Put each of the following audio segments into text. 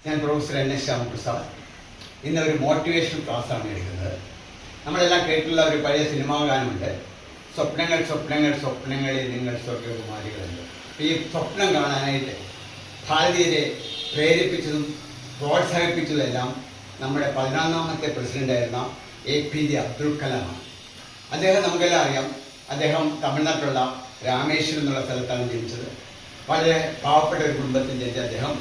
ഞാൻ professor NS Shyamaprasad. ഇന്നൊരു motivational ക്ലാസ്സാണ് എടുക്കുന്നത്. നമ്മളെല്ലാം കേട്ടുള്ള ഒരു പഴയ സിനിമാ ഗാനമുണ്ട്, സ്വപ്നങ്ങൾ സ്വപ്നങ്ങൾ സ്വപ്നങ്ങളിൽ നിങ്ങൾ സ്വർഗകുമാരികളുണ്ട്. ഈ സ്വപ്നം കാണാനായിട്ട് ഭാരതീയരെ പ്രേരിപ്പിച്ചതും പ്രോത്സാഹിപ്പിച്ചതെല്ലാം നമ്മുടെ 11ാമത്തെ പ്രസിഡൻ്റായിരുന്ന APJ അബ്ദുൽ കലാമാണ്. അദ്ദേഹം നമുക്കെല്ലാം അറിയാം. അദ്ദേഹം തമിഴ്നാട്ടിലുള്ള രാമേശ്വരം എന്നുള്ള സ്ഥലത്താണ് ജനിച്ചത്. വളരെ പാവപ്പെട്ട ഒരു കുടുംബത്തിൽ ജനിച്ച അദ്ദേഹം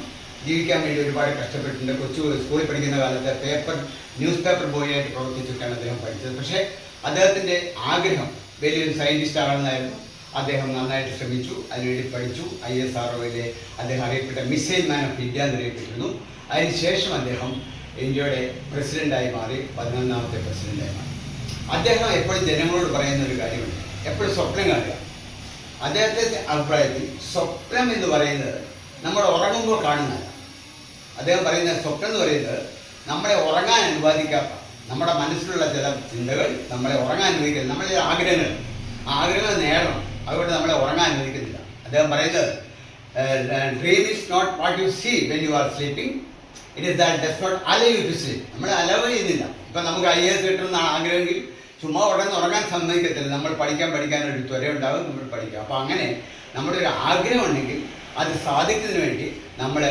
ജീവിക്കാൻ വേണ്ടി ഒരുപാട് കഷ്ടപ്പെട്ടിട്ടുണ്ട്. കൊച്ചു സ്കൂളിൽ പഠിക്കുന്ന കാലത്ത് ന്യൂസ് പേപ്പർ ബോയ് ആയിട്ട് പ്രവർത്തിച്ചിട്ടാണ് അദ്ദേഹം പഠിച്ചത്. പക്ഷേ അദ്ദേഹത്തിൻ്റെ ആഗ്രഹം വലിയൊരു സയൻറ്റിസ്റ്റ് ആകണമെന്നായിരുന്നു. അദ്ദേഹം നന്നായിട്ട് ശ്രമിച്ചു, അതിനുവേണ്ടി പഠിച്ചു. ISROയിലെ അദ്ദേഹം അറിയപ്പെട്ട മിസൈൽ മാൻ ഓഫ് ഇന്ത്യ എന്നറിയപ്പെട്ടിരുന്നു. അതിനുശേഷം അദ്ദേഹം ഇന്ത്യയുടെ പ്രസിഡൻ്റായി മാറി, 11ാമത്തെ പ്രസിഡൻ്റായി മാറി. അദ്ദേഹം എപ്പോഴും ജനങ്ങളോട് പറയുന്ന ഒരു കാര്യമുണ്ട്, എപ്പോഴും സ്വപ്നം കാണുക. അദ്ദേഹത്തിൻ്റെ അഭിപ്രായത്തിൽ സ്വപ്നം എന്ന് പറയുന്നത് നമ്മൾ ഉറങ്ങുമ്പോൾ കാണുന്നതല്ല. അദ്ദേഹം പറയുന്ന സ്വപ്നം എന്ന് പറയുന്നത് നമ്മളെ ഉറങ്ങാൻ അനുവദിക്കാത്ത, നമ്മുടെ മനസ്സിലുള്ള ചില ചിന്തകൾ നമ്മളെ ഉറങ്ങാൻ അനുവദിക്കുന്നത്, നമ്മളെ ആഗ്രഹങ്ങൾ നേടണം, അതുകൊണ്ട് നമ്മളെ ഉറങ്ങാൻ അനുവദിക്കുന്നില്ല. അദ്ദേഹം പറയുന്നത് dream is not what you see when you are sleeping, it is that does not allow you to sleep. നമ്മൾ അലവ് ചെയ്യുന്നില്ല. ഇപ്പം നമുക്ക് IAS കിട്ടണമെന്നാണ് ആഗ്രഹമെങ്കിൽ ചുമ്മാ ഉറങ്ങാൻ സമ്മതിക്കത്തില്ല. നമ്മൾ പഠിക്കാനൊരു ത്വരയുണ്ടാകും, നമ്മൾ പഠിക്കാം. അപ്പോൾ അങ്ങനെ നമ്മുടെ ഒരു ആഗ്രഹം ഉണ്ടെങ്കിൽ അത് സാധിക്കുന്നതിന് വേണ്ടി നമ്മൾ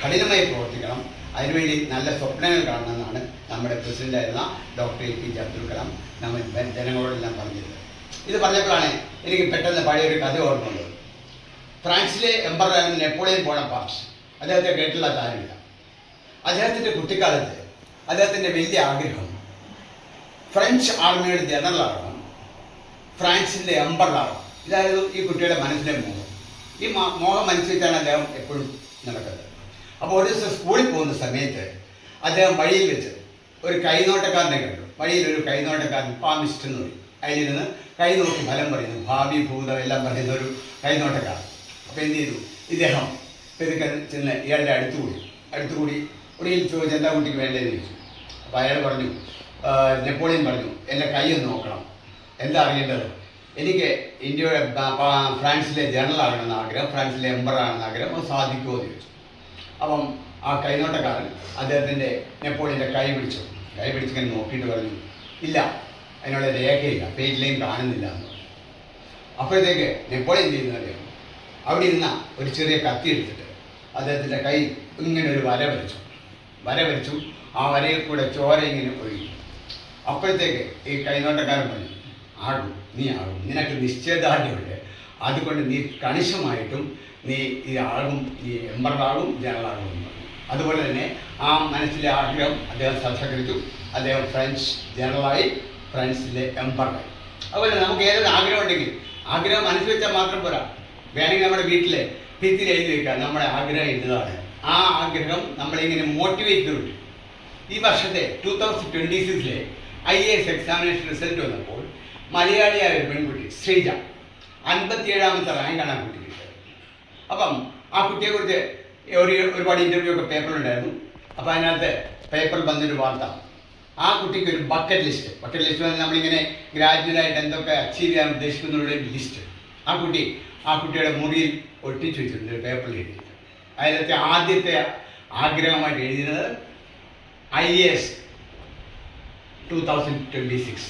കഠിനമായി പ്രവർത്തിക്കണം. അതിനുവേണ്ടി നല്ല സ്വപ്നങ്ങൾ കാണണമെന്നാണ് നമ്മുടെ പ്രസിഡൻ്റായിരുന്ന ഡോക്ടർ APJ അബ്ദുൽ കലാം നമ്മൾ ജനങ്ങളോടെല്ലാം പറഞ്ഞത്. ഇത് പറഞ്ഞപ്പോഴാണ് എനിക്ക് പെട്ടെന്ന് പഴയൊരു കഥ ഓർമ്മയുള്ളത്. ഫ്രാൻസിലെ എംപററായിരുന്ന നെപ്പോളിയൻ ബോണപ്പാർട്ട്, അദ്ദേഹത്തെ കേട്ടുള്ള കാര്യമില്ല. അദ്ദേഹത്തിൻ്റെ കുട്ടിക്കാലത്ത് അദ്ദേഹത്തിൻ്റെ വലിയ ആഗ്രഹം ഫ്രഞ്ച് ആർമിയുടെ ജനറലാകണം, ഫ്രാൻസിൻ്റെ എംപററാകണം. ഇതായിരുന്നു ഈ കുട്ടിയുടെ മനസ്സിലെ മോഹം. ഈ മോഹം മനസ്സിലാണ് അദ്ദേഹം എപ്പോഴും നടക്കുന്നത്. അപ്പോൾ ഒരു ദിവസം സ്കൂളിൽ പോകുന്ന സമയത്ത് അദ്ദേഹം വഴിയിൽ വെച്ച് ഒരു കൈനോട്ടക്കാരനെ കണ്ടു. വഴിയിൽ ഒരു കൈനോട്ടക്കാരൻ, പാമിസ്റ്റ് എന്ന് പറയും, അതിലിരുന്ന് കൈ നോക്കി ഫലം പറയുന്നു, ഭാവി ഭൂതം എല്ലാം പറയുന്ന ഒരു കൈനോട്ടക്കാരൻ. അപ്പോൾ എന്ത് ചെയ്തു, ഇദ്ദേഹം പെരുക്കൻ ചെന്ന് ഇയാളുടെ അടുത്തുകൂടി ഒടിയിൽ ചോദിച്ചു, എന്താ കുട്ടിക്ക് വേണ്ടതെന്ന് ചോദിച്ചു. അപ്പോൾ അയാൾ പറഞ്ഞു, നെപ്പോളിയൻ പറഞ്ഞു, എൻ്റെ കൈയൊന്ന് നോക്കണം, എന്താ അറിയേണ്ടത്, എനിക്ക് ഇന്ത്യയുടെ ഫ്രാൻസിലെ ജനറൽ ആകണമെന്ന് ആഗ്രഹം, ഫ്രാൻസിലെ എംപറർ ആണെന്ന് ആഗ്രഹം, അത് സാധിക്കുമോ എന്ന് ചോദിച്ചു. അപ്പം ആ കൈനോട്ടക്കാരൻ അദ്ദേഹത്തിൻ്റെ നെപ്പോളിയൻ്റെ കൈ പിടിച്ചിങ്ങനെ നോക്കിയിട്ട് പറഞ്ഞു, ഇല്ല, അതിനുള്ള രേഖയില്ല, പേജിലേയും കാണുന്നില്ല എന്ന്. അപ്പോഴത്തേക്ക് നെപ്പോളിയൻ ചെയ്യുന്ന അറിയാം, അവിടെ ഇരുന്ന ഒരു ചെറിയ കത്തി എടുത്തിട്ട് അദ്ദേഹത്തിൻ്റെ കൈ ഇങ്ങനെ ഒരു വര വരച്ചു. ആ വരയിൽ കൂടെ ചോര ഇങ്ങനെ ഒഴുകി. അപ്പോഴത്തേക്ക് ഈ കൈനോട്ടക്കാരൻ പറഞ്ഞു, നീ ആകും, നിനക്ക് നിശ്ചയദാർഢ്യമുണ്ട്, അതുകൊണ്ട് നീ കണിശമായിട്ടും നീ ഈ എംപററാകും, ജനറലാകും എന്ന് പറഞ്ഞു. അതുപോലെ തന്നെ ആ മനസ്സിലെ ആഗ്രഹം അദ്ദേഹം സഫലീകരിച്ചു. അദ്ദേഹം ഫ്രഞ്ച് ജനറലായി, ഫ്രാൻസിലെ എംപററായി. അതുപോലെ നമുക്ക് ഏതൊരു ആഗ്രഹം ഉണ്ടെങ്കിൽ ആഗ്രഹം മനസ്സിൽ വെച്ചാൽ മാത്രം പോരാ, വേണമെങ്കിൽ നമ്മുടെ വീട്ടിലെ ഭിത്തിയിൽ എഴുതി വയ്ക്കാം, നമ്മുടെ ആഗ്രഹം ഇതാണ്. ആ ആഗ്രഹം നമ്മളിങ്ങനെ മോട്ടിവേറ്റ് ചെയ്തിട്ടുണ്ട്. ഈ വർഷത്തെ 2026 IAS എക്സാമിനേഷൻ റിസൾട്ട് വന്നപ്പോൾ മലയാളിയായ ഒരു പെൺകുട്ടി ശ്രീജ 57ാമത്തെ റാങ്കാണ് ആ കുട്ടി കിട്ടിയത്. അപ്പം ആ കുട്ടിയെക്കുറിച്ച് ഒരുപാട് ഇൻ്റർവ്യൂ ഒക്കെ പേപ്പറിലുണ്ടായിരുന്നു. അപ്പോൾ അതിനകത്ത് പേപ്പറിൽ വന്നൊരു വാർത്ത, ആ കുട്ടിക്ക് ഒരു ബക്കറ്റ് ലിസ്റ്റ് പറഞ്ഞാൽ നമ്മളിങ്ങനെ ഗ്രാജുവലായിട്ട് എന്തൊക്കെ അച്ചീവ് ചെയ്യാൻ ഉദ്ദേശിക്കുന്നവരുടെ ലിസ്റ്റ് ആ കുട്ടിയുടെ മുറിയിൽ ഒട്ടിച്ചു വെച്ചിട്ടുണ്ട്, ഒരു പേപ്പറിൽ എഴുതിയിട്ട്. അതിലത്തെ ആദ്യത്തെ ആഗ്രഹമായിട്ട് എഴുതുന്നത് IAS 2026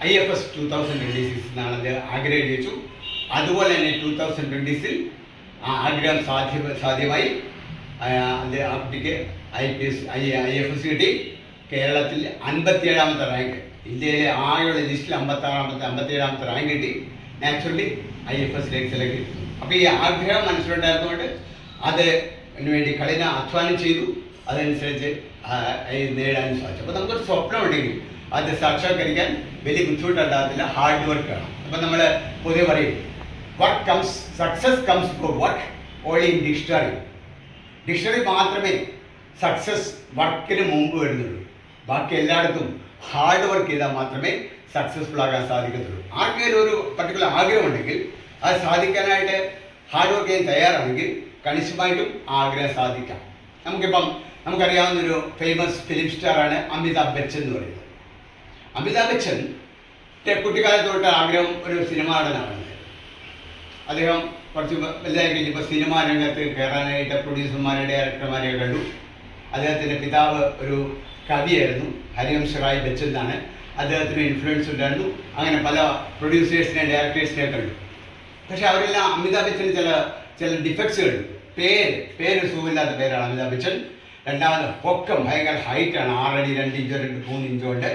IFS 2026 എന്നാണ് അത് ആഗ്രഹം എഴുതി വെച്ചു. അതുപോലെ തന്നെ 2020 ആ ആഗ്രഹം സാധ്യമായി. അത് ആ കുട്ടിക്ക് IFS കിട്ടി. കേരളത്തിൽ 57ാമത്തെ റാങ്ക്, ഇന്ത്യയിലെ ആകെയുള്ള ലിസ്റ്റിൽ 57ാമത്തെ റാങ്ക് കിട്ടി. നാച്ചുറലി IFSലേക്ക് സെലക്ട് ചെയ്തു. അപ്പോൾ ഈ ആഗ്രഹം മനസ്സിലുണ്ടായിരുന്നുകൊണ്ട് അതിനു വേണ്ടി കഠിന അധ്വാനം ചെയ്തു. അതനുസരിച്ച് നേടാനും സാധിച്ചു. അപ്പോൾ നമുക്കൊരു സ്വപ്നം ഉണ്ടെങ്കിൽ അത് സാക്ഷാത്കരിക്കാൻ വലിയ ബുദ്ധിമുട്ടുണ്ടാകത്തില്ല, ഹാർഡ് വർക്ക് വേണം. അപ്പം നമ്മൾ പൊതുവെ പറയും, success comes four work only in dictionary മാത്രമേ സക്സസ് വർക്കിന് മുമ്പ് വരുന്നുള്ളൂ. ബാക്കി എല്ലായിടത്തും ഹാർഡ് വർക്ക് ചെയ്താൽ മാത്രമേ സക്സസ്ഫുൾ ആകാൻ സാധിക്കത്തുള്ളൂ. ആർക്കെങ്കിലും ഒരു പർട്ടിക്കുലർ ആഗ്രഹമുണ്ടെങ്കിൽ അത് സാധിക്കാനായിട്ട് ഹാർഡ് വർക്ക് ചെയ്യാൻ തയ്യാറാണെങ്കിൽ കണിശമായിട്ടും ആഗ്രഹം സാധിക്കാം. നമുക്കറിയാവുന്നൊരു ഫേമസ് ഫിലിം സ്റ്റാറാണ് അമിതാഭ് ബച്ചൻ എന്ന് പറയുന്നത്. അമിതാഭ് ബച്ചൻ കുട്ടിക്കാലത്ത് തൊട്ട് ആഗ്രഹം ഒരു സിനിമാ നടനാണ്. അദ്ദേഹം കുറച്ച് വലുതായി കഴിഞ്ഞപ്പോൾ സിനിമാ രംഗത്ത് കയറാനായിട്ട് പ്രൊഡ്യൂസർമാരെ ഡയറക്ടർമാരെയൊക്കെ കണ്ടു. അദ്ദേഹത്തിൻ്റെ പിതാവ് ഒരു കവിയായിരുന്നു, ഹരിവംശ റായ് ബച്ചൻ എന്നാണ്. അദ്ദേഹത്തിന് ഇൻഫ്ലുവൻസ് ഉണ്ടായിരുന്നു. അങ്ങനെ പല പ്രൊഡ്യൂസേഴ്സിനെ ഡയറക്ടേഴ്സിനെ കണ്ടു. പക്ഷെ അവരെല്ലാം അമിതാഭ് ബച്ചന് ചില ഡിഫക്ട്സുകൾ. പേര് സുഖമില്ലാത്ത പേരാണ് അമിതാഭ് ബച്ചൻ. രണ്ടാമത് പൊക്കം ഭയങ്കര ഹൈറ്റാണ്, 6 അടി 2 ഇഞ്ചോ 3 ഇഞ്ചോ ഉണ്ട്.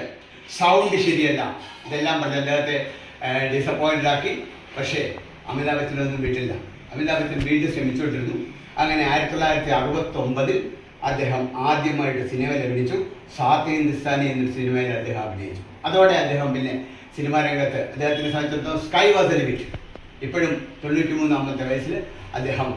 സൗണ്ട് ശരിയല്ല. ഇതെല്ലാം പറഞ്ഞ് അദ്ദേഹത്തെ ഡിസപ്പോയിൻറ്റഡ് ആക്കി. പക്ഷേ അമിതാഭ് ബച്ചനൊന്നും വിട്ടില്ല. അമിതാഭ് ബച്ചൻ വീണ്ടും ശ്രമിച്ചുകൊണ്ടിരുന്നു. അങ്ങനെ 1969 അദ്ദേഹം ആദ്യമായിട്ട് സിനിമയിൽ അഭിനയിച്ചു. സാത്ത് ഹിന്ദുസ്ഥാനി എന്നൊരു സിനിമയിൽ അദ്ദേഹം അഭിനയിച്ചു. അതോടെ അദ്ദേഹം പിന്നെ സിനിമാ രംഗത്ത് അദ്ദേഹത്തിനെ സംബന്ധിച്ചിടത്തോളം സ്കൈ വാസ് ദ ലിമിറ്റ്. ഇപ്പോഴും 93-ാമത്തെ വയസ്സിൽ അദ്ദേഹം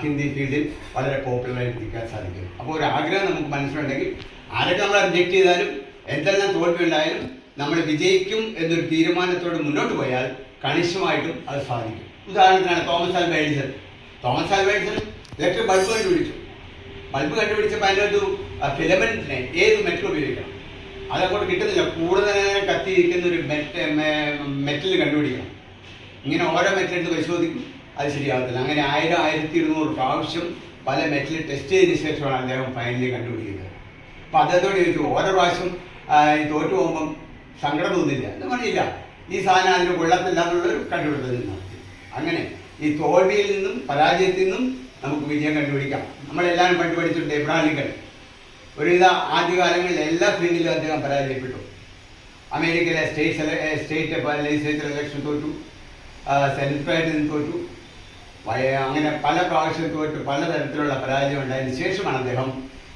ഹിന്ദി ഫീൽഡിൽ വളരെ പോപ്പുലറായിട്ട് നിൽക്കാൻ സാധിക്കും. അപ്പോൾ ഒരു ആഗ്രഹം നമുക്ക് മനസ്സിലുണ്ടെങ്കിൽ ആരൊക്കെ നമ്മളെ റിജക്റ്റ് ചെയ്താലും എന്തെല്ലാം തോൽവി ഉണ്ടായാലും നമ്മൾ വിജയിക്കും എന്നൊരു തീരുമാനത്തോട് മുന്നോട്ട് പോയാൽ കണിശമായിട്ടും അത് സാധിക്കും. ഉദാഹരണത്തിനാണ് Thomas Alva Edison. Thomas Alva Edison electric bulb കണ്ടുപിടിച്ചു. ബൾബ് കണ്ടുപിടിച്ചപ്പോൾ അതിനൊരു ഫിലമെൻറ്റിനെ ഏത് മെറ്റൽ ഉപയോഗിക്കണം, അതങ്ങോട്ട് കിട്ടുന്നില്ല. കൂടുതൽ കത്തിയിരിക്കുന്ന ഒരു മെറ്റൽ കണ്ടുപിടിക്കണം. ഇങ്ങനെ ഓരോ മെറ്റൽ എടുത്ത് പരിശോധിക്കും, അത് ശരിയാകത്തില്ല. അങ്ങനെ 1000-1200 പ്രാവശ്യം പല മെറ്റൽ ടെസ്റ്റ് ചെയ്തതിന് ശേഷമാണ് അദ്ദേഹം ഫൈനലി കണ്ടുപിടിക്കുന്നത്. അപ്പോൾ അദ്ദേഹത്തോട് ചോദിച്ചു, ഓരോ പ്രാവശ്യം തോറ്റു പോകുമ്പം സങ്കടം തോന്നില്ല എന്ന് പറഞ്ഞില്ല, ഈ സാധനം അതിന് കൊള്ളത്തില്ല എന്നുള്ളൊരു കണ്ടുപിടുത്തത്തിൽ നടത്തി. അങ്ങനെ ഈ തോൽവിയിൽ നിന്നും പരാജയത്തിൽ നിന്നും നമുക്ക് വിജയം കണ്ടുപിടിക്കാം. നമ്മളെല്ലാവരും പഠിച്ചിട്ടുണ്ട്. എബ്രഹാം ലിങ്കൺ ഒരുവിധ ആദ്യകാലങ്ങളിൽ എല്ലാ ഫീൽഡിലും അദ്ദേഹം പരാജയപ്പെട്ടു. അമേരിക്കയിലെ സ്റ്റേറ്റ് ലെജിസ്ലേച്ചർ ഇലക്ഷൻ തോറ്റു, സെനറ്റ് പാർട്ടിയിൽ നിന്ന് തോറ്റു, അങ്ങനെ പല പ്രാവശ്യം തോറ്റു, പലതരത്തിലുള്ള പരാജയം ഉണ്ടായതിനു ശേഷമാണ് അദ്ദേഹം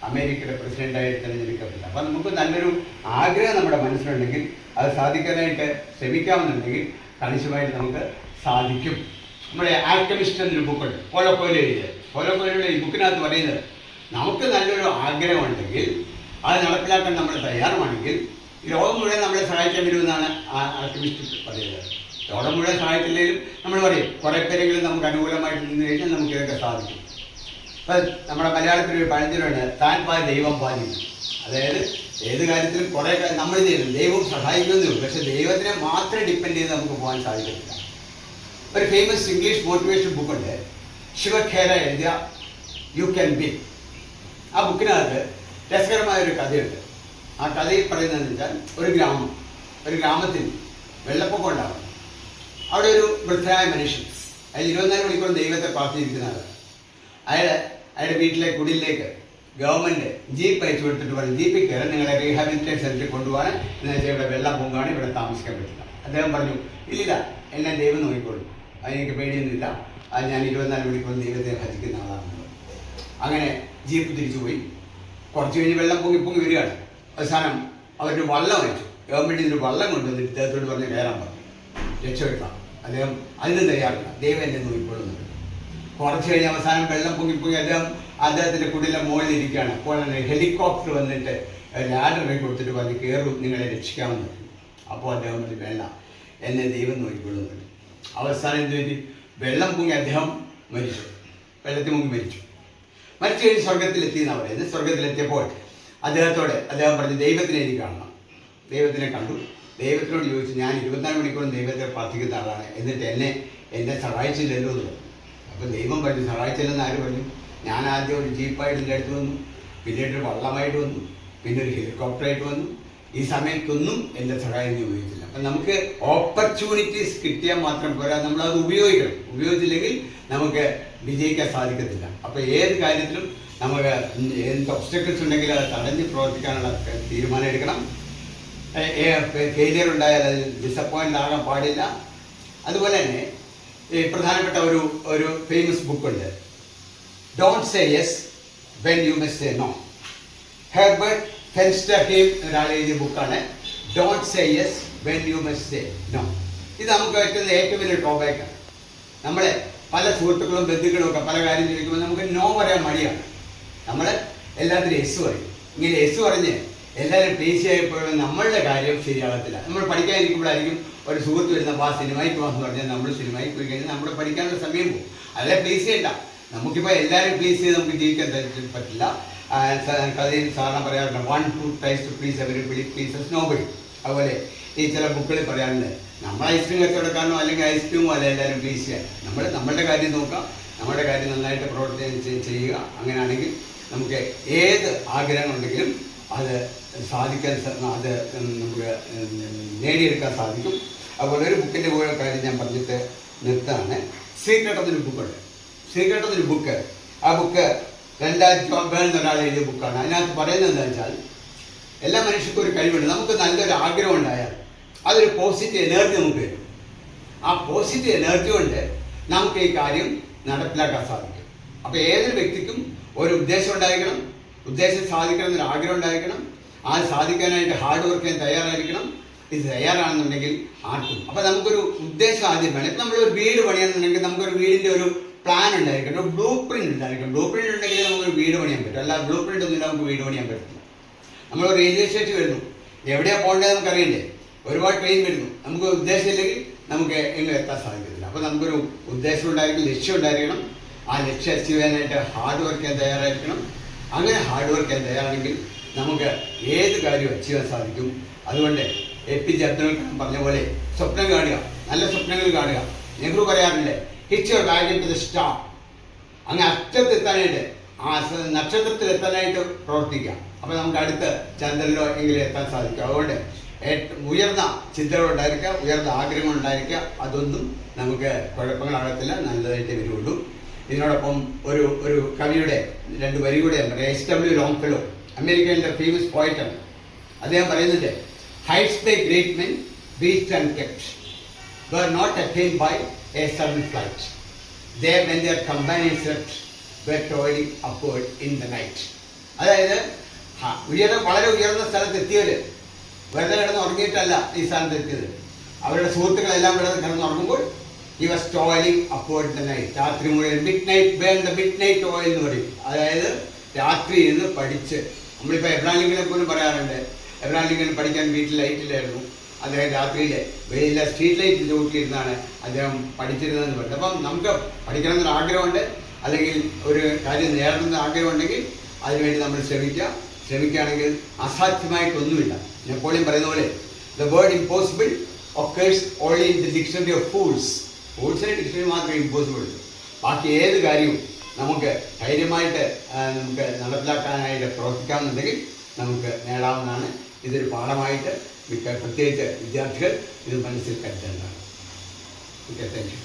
അമേരിക്കയുടെ പ്രസിഡൻ്റായി തിരഞ്ഞെടുക്കപ്പെട്ടത്. അപ്പോൾ നമുക്ക് നല്ലൊരു ആഗ്രഹം നമ്മുടെ മനസ്സിലുണ്ടെങ്കിൽ അത് സാധിക്കാനായിട്ട് ശ്രമിക്കാമെന്നുണ്ടെങ്കിൽ കണിശമായിട്ട് നമുക്ക് സാധിക്കും. നമ്മുടെ ആൽക്കമിസ്റ്റ് എന്നൊരു ബുക്കുണ്ട്, പോലോ കൊയ്ലോ എഴുതിയത്. പോലോ കൊയ്ലോയുടെ ഈ ബുക്കിനകത്ത് പറയുന്നത്, നമുക്ക് നല്ലൊരു ആഗ്രഹമുണ്ടെങ്കിൽ അത് നടപ്പിലാക്കാൻ നമ്മൾ തയ്യാറുമാണെങ്കിൽ ലോകം മുഴുവൻ നമ്മളെ സഹായിക്കാൻ വരുമെന്നാണ് ആൽക്കമിസ്റ്റ് പറയുന്നത്. ലോകം മുഴുവൻ സഹായത്തില്ലെങ്കിലും നമ്മൾ പറയും കുറേ പേരെങ്കിലും നമുക്ക് അനുകൂലമായിട്ട് നിന്ന് കഴിഞ്ഞാൽ നമുക്ക് ഇതൊക്കെ സാധിക്കും. ഇപ്പം നമ്മുടെ മലയാളത്തിലൊരു പഴഞ്ചൊല്ലുണ്ട്, താൻ പാതി ദൈവം പാതി. അതായത് ഏത് കാര്യത്തിലും കുറേ നമ്മൾ ചെയ്യുന്നു, ദൈവം സഹായിക്കുന്നേ ഉള്ളൂ. പക്ഷേ ദൈവത്തിനെ മാത്രം ഡിപ്പെൻഡ് ചെയ്ത് നമുക്ക് പോകാൻ സാധിക്കത്തില്ല. ഒരു ഫേമസ് ഇംഗ്ലീഷ് മോട്ടിവേഷൻ ബുക്കുണ്ട്, ശിവഖേര എഴുതിയ യു ക്യാൻ ബി. ആ ബുക്കിനകത്ത് രസകരമായൊരു കഥയുണ്ട്. ആ കഥയിൽ പറയുന്നതെന്ന് വെച്ചാൽ ഒരു ഗ്രാമത്തിൽ വെള്ളപ്പൊക്കം ഉണ്ടാകും. അവിടെ ഒരു വൃദ്ധനായ മനുഷ്യൻ, അതിൽ 24 മണിക്കൂർ ദൈവത്തെ പ്രാർത്ഥിച്ചിരിക്കുന്ന ആൾ. അയാളുടെ വീട്ടിലെ കുടിലേക്ക് ഗവൺമെൻറ് ജീപ്പ് അയച്ചു കൊടുത്തിട്ട് പറയും, ജീപ്പിൽ കയറി നിങ്ങളെ റീഹാബിലിറ്റേഷൻ സെൻറ്ററിൽ കൊണ്ടുപോകാൻ, എന്ന് വെച്ചാൽ ഇവിടെ വെള്ളം പൊങ്ങാണ്, ഇവിടെ താമസിക്കാൻ പറ്റില്ല. അദ്ദേഹം പറഞ്ഞു, ഇല്ലില്ല, എന്നെ ദൈവം നോക്കിക്കോളും, അതെനിക്ക് പേടിയൊന്നുമില്ല, അത് ഞാൻ 24 മണിക്കൂർ ദൈവത്തെ ഭജിക്കുന്ന ആളാണ്. അങ്ങനെ ജീപ്പ് തിരിച്ചുപോയി. കുറച്ച് കഴിഞ്ഞ് വെള്ളം പൊങ്ങി വരികയാണ്. അവസാനം അവരുടെ വള്ളം അയച്ചു. ഗവൺമെൻറ്റിൽ ഒരു വള്ളം കൊണ്ടുവന്നിട്ട് അദ്ദേഹത്തോട് പറഞ്ഞ് കയറാൻ പറഞ്ഞു, രക്ഷപ്പെട്ടാം. അദ്ദേഹം അതിനും തയ്യാറില്ല, ദൈവം എന്നെ നോക്കിക്കൊള്ളുന്നുണ്ട്. കുറച്ച് കഴിഞ്ഞ് അവസാനം വെള്ളം പൊങ്ങി അദ്ദേഹത്തിൻ്റെ കുടിലെ മുകളിലിരിക്കുകയാണ്. അപ്പോൾ ഹെലികോപ്റ്റർ വന്നിട്ട് ലാഡറിനെ കൊടുത്തിട്ട് പറഞ്ഞ് കയറും, നിങ്ങളെ രക്ഷിക്കാമെന്ന്. അപ്പോൾ അദ്ദേഹം പറഞ്ഞു, വേണ്ട, എന്നെ ദൈവം നോക്കിക്കൊള്ളുന്നുണ്ട്. അവസാനം എന്ത് പറ്റി? വെള്ളം പൊങ്ങി അദ്ദേഹം മരിച്ചു. വെള്ളത്തിൽ മുങ്ങി മരിച്ചു കഴിഞ്ഞ് സ്വർഗത്തിലെത്തിയെന്നാണ് പറയുന്നത്. സ്വർഗത്തിലെത്തിയപ്പോൾ അദ്ദേഹം പറഞ്ഞു, ദൈവത്തിനെ എനിക്ക് കാണണം. ദൈവത്തിനെ കണ്ടു. ദൈവത്തിനോട് ചോദിച്ചു, ഞാൻ 24 മണിക്കൂറും ദൈവത്തെ പ്രാർത്ഥിക്കുന്ന ആളാണ്, എന്നിട്ട് എന്നെ സഹായിച്ചില്ലല്ലോ എന്ന് പറഞ്ഞു. അപ്പം ദൈവം പറഞ്ഞു, സഹായിച്ചില്ലെന്ന് ആര് പറഞ്ഞു? ഞാൻ ആദ്യം ഒരു ജീപ്പായിട്ട് എൻ്റെ അടുത്ത് വന്നു, പിന്നീട് വള്ളമായിട്ട് വന്നു, പിന്നെ ഒരു ഹെലികോപ്റ്ററായിട്ട് വന്നു. ഈ സമയത്തൊന്നും എൻ്റെ സഹായം നീ ഉപയോഗിച്ചില്ല. അപ്പം നമുക്ക് ഓപ്പർച്യൂണിറ്റീസ് കിട്ടിയാൽ മാത്രം പോരാ, നമ്മളത് ഉപയോഗിക്കണം. ഉപയോഗിച്ചില്ലെങ്കിൽ നമുക്ക് വിജയിക്കാൻ സാധിക്കത്തില്ല. അപ്പോൾ ഏത് കാര്യത്തിലും നമുക്ക് എന്ത് ഒബ്സ്റ്റക്കിൾസ് ഉണ്ടെങ്കിലും അത് തടഞ്ഞ് പ്രവർത്തിക്കാനുള്ള തീരുമാനം എടുക്കണം. ഫെയിലിയർ ഉണ്ടായാൽ അത് ഡിസപ്പോയിൻ്റ് ആകാൻ പാടില്ല. അതുപോലെ തന്നെ പ്രധാനപ്പെട്ട ഒരു ഫേമസ് ബുക്കുണ്ട്, don't say yes when you must say no. Herbert Fensterheim ഒരാൾ എഴുതിയ ബുക്കാണ് don't say yes when you must say no. ഇത് നമുക്ക് പറ്റുന്ന ഏറ്റവും വലിയ ഡ്രോബാക്കാണ്. നമ്മളെ പല സുഹൃത്തുക്കളും ബന്ധുക്കളും ഒക്കെ പല കാര്യം ചോദിക്കുമ്പോൾ നമുക്ക് നോ പറയാൻ മടിയാണ്. നമ്മൾ എല്ലാത്തിനും എസ് പറയും. ഇങ്ങനെ എസ് പറഞ്ഞ് എല്ലാവരും പ്ലീസ് ചെയ്യപ്പോഴും നമ്മളുടെ കാര്യം ശരിയാകത്തില്ല. നമ്മൾ പഠിക്കാനിരിക്കുമ്പോഴായിരിക്കും ഒരു സുഹൃത്ത് വരുന്നപ്പോൾ ആ സിനിമയ്ക്ക് പോകാമെന്ന് പറഞ്ഞാൽ നമ്മൾ സിനിമയ്ക്ക് പോയി കഴിഞ്ഞാൽ നമ്മൾ പഠിക്കാനുള്ള സമയം പോകും. അല്ലെ പ്ലീസ് ചെയ്യണ്ട. നമുക്കിപ്പോൾ എല്ലാവരും പ്ലീസ് ചെയ്ത് നമുക്ക് ജീവിക്കാൻ പറ്റില്ല. കഥയിൽ സാധാരണ പറയാറുണ്ട്, 1 who tries to please everybody pleases nobody. അതുപോലെ ഈ ചില ബുക്കുകളിൽ പറയാറുണ്ട്, നമ്മൾ ഐസ്ക്രീം കച്ചവടക്കാരനോ അല്ലെങ്കിൽ ഐസ്ക്രീമോ അല്ല എല്ലാവരും പ്ലീസ് ചെയ്യാൻ. നമ്മളുടെ കാര്യം നോക്കാം, നമ്മുടെ കാര്യം നന്നായിട്ട് പ്രവർത്തനം ചെയ്യുക. അങ്ങനെയാണെങ്കിൽ നമുക്ക് ഏത് ആഗ്രഹങ്ങളുണ്ടെങ്കിലും അത് സാധിക്കാൻ, അത് നമുക്ക് നേടിയെടുക്കാൻ സാധിക്കും. അതുപോലെ ഒരു ബുക്കിൻ്റെ കൂടെ കാര്യം ഞാൻ പറഞ്ഞിട്ട് നിർത്താണ്. സീക്രട്ട് എന്നൊരു ബുക്കുണ്ട്. സീക്രട്ട് എന്നൊരു ബുക്ക്, ആ ബുക്ക് 2009 ഒരാൾ എഴുതിയ ബുക്കാണ്. അതിനകത്ത് പറയുന്നത് എന്താ വെച്ചാൽ, എല്ലാ മനുഷ്യർക്കും ഒരു കഴിവുണ്ട്. നമുക്ക് നല്ലൊരു ആഗ്രഹം ഉണ്ടായാൽ അതൊരു പോസിറ്റീവ് എനർജി നമുക്ക് വരും. ആ പോസിറ്റീവ് എനർജി കൊണ്ട് നമുക്ക് ഈ കാര്യം നടപ്പിലാക്കാൻ സാധിക്കും. അപ്പോൾ ഏതൊരു വ്യക്തിക്കും ഒരു ഉദ്ദേശം ഉണ്ടായിരിക്കണം, ഉദ്ദേശം സാധിക്കണം എന്നൊരു ആഗ്രഹം ഉണ്ടായിരിക്കണം. ആ സാധിക്കാനായിട്ട് ഹാർഡ് വർക്ക് ചെയ്യാൻ തയ്യാറായിരിക്കണം. ഇത് തയ്യാറാണെന്നുണ്ടെങ്കിൽ ആർക്കും. അപ്പോൾ നമുക്കൊരു ഉദ്ദേശം ആദ്യം വേണം. ഇപ്പം നമ്മളൊരു വീട് പണിയാന്നുണ്ടെങ്കിൽ നമുക്കൊരു വീടിൻ്റെ ഒരു പ്ലാൻ ഉണ്ടായിരിക്കണം, ഒരു ബ്ലൂ പ്രിന്റ് ഉണ്ടായിരിക്കണം. ബ്ലൂ പ്രിന്റ് ഉണ്ടെങ്കിൽ നമുക്കൊരു വീട് പണിയാൻ പറ്റും. അല്ല ബ്ലൂ പ്രിന്റ് ഒന്നും നമുക്ക് വീട് പണിയാൻ പറ്റും. നമ്മൾ റെയിൽവേ സ്റ്റേഷൻ വരുന്നു, എവിടെയാണ് പോകേണ്ടത് നമുക്ക് അറിയണ്ടേ? ഒരുപാട് ട്രെയിൻ വരുന്നു, നമുക്ക് ഉദ്ദേശമില്ലെങ്കിൽ നമുക്ക് എങ്ങും എത്താൻ സാധിക്കത്തില്ല. അപ്പോൾ നമുക്കൊരു ഉദ്ദേശം ഉണ്ടായിരിക്കണം, ലക്ഷ്യം ഉണ്ടായിരിക്കണം. ആ ലക്ഷ്യം അച്ചീവ് ചെയ്യാനായിട്ട് ഹാർഡ് വർക്ക് ചെയ്യാൻ തയ്യാറായിരിക്കണം. അങ്ങനെ ഹാർഡ് വർക്ക് ചെയ്യാൻ തയ്യാറാണെങ്കിൽ നമുക്ക് ഏത് കാര്യവും അച്ചീവ് ചെയ്യാൻ സാധിക്കും. അതുകൊണ്ട് APJ അബ്ദുൽ കലാം പറഞ്ഞ പോലെ സ്വപ്നം കാണുക, നല്ല സ്വപ്നങ്ങൾ കാണുക. നെഹ്റു പറയാറുണ്ട്, hitch your wagon to the star. അങ്ങനെ അറ്റത്തെത്താനായിട്ട്, ആ നക്ഷത്രത്തിൽ എത്താനായിട്ട് പ്രവർത്തിക്കുക. അപ്പോൾ നമുക്ക് അടുത്ത ചന്ദ്രനിലോ എങ്കിലും എത്താൻ സാധിക്കും. അതുകൊണ്ട് ഉയർന്ന ചിന്തകളുണ്ടായിരിക്കുക, ഉയർന്ന ആഗ്രഹങ്ങളുണ്ടായിരിക്കുക. അതൊന്നും നമുക്ക് കുഴപ്പങ്ങളാകത്തില്ല, നല്ലതായിട്ട് വരുള്ളൂ. ഇതിനോടൊപ്പം ഒരു കവിയുടെ 2 വരി കൂടെ SW ലോങ്ഫെല്ലോ, അമേരിക്കയിലെ ഫേമസ് പോയിറ്റാണ്. അദ്ദേഹം പറയുന്നുണ്ട്, heights by great men reached and kept were not attained by a sudden flight. They, when their companions slept, were toiling upward in the night. അതായത് വളരെ ഉയർന്ന സ്ഥലത്തെത്തിയവർ വെറുതെ കിടന്ന് ഉറങ്ങിയിട്ടല്ല ഈ സ്ഥാനത്തെത്തിയത്. അവരുടെ സുഹൃത്തുക്കളെല്ലാം കിടന്ന് ഉറങ്ങുമ്പോൾ ഈ വാസ് ടോയിലിംഗ് അപ്വേർഡ് ദ നൈറ്റ്. രാത്രി മുഴുവൻ മിഡ് നൈറ്റ് ഓയിൽ എന്ന് പറയും. അതായത് രാത്രി ഇരുന്ന് പഠിച്ച്, നമ്മളിപ്പോൾ എബ്രഹാം ലിങ്കനെ പോലും പറയാറുണ്ട്, എബ്രഹാം ലിങ്കൻ പഠിക്കാൻ വീട്ടിൽ ലൈറ്റിലായിരുന്നു. അദ്ദേഹം രാത്രിയിൽ വെയിലെ സ്ട്രീറ്റ് ലൈറ്റ് ചൂട്ടിലിരുന്നാണ് അദ്ദേഹം പഠിച്ചിരുന്നതെന്ന് പറയുന്നത്. അപ്പം നമുക്ക് പഠിക്കണമെന്നൊരു ആഗ്രഹമുണ്ട്, അല്ലെങ്കിൽ ഒരു കാര്യം നേടണമെന്ന് ആഗ്രഹമുണ്ടെങ്കിൽ അതിനുവേണ്ടി നമ്മൾ ശ്രമിക്കുകയാണെങ്കിൽ അസാധ്യമായിട്ടൊന്നുമില്ല. നെപ്പോളിയൻ പറയുന്ന പോലെ, the word impossible occurs only in the dictionary of fools. ഫൂൾസിൻ്റെ ഡിക്ഷണറി മാത്രമേ ഇമ്പോസിബിൾ ഉള്ളൂ. ബാക്കി ഏത് കാര്യവും നമുക്ക് ധൈര്യമായിട്ട് നമുക്ക് നടപ്പിലാക്കാനായിട്ട് പ്രവർത്തിക്കാമെന്നുണ്ടെങ്കിൽ നമുക്ക് നേടാവുന്നതാണ്. ഇതൊരു പാഠമായിട്ട് പ്രത്യേകിച്ച് വിദ്യാർത്ഥികൾ ഇത് മനസ്സിൽ കരുതേണ്ടതാണ്. Okay, thank you.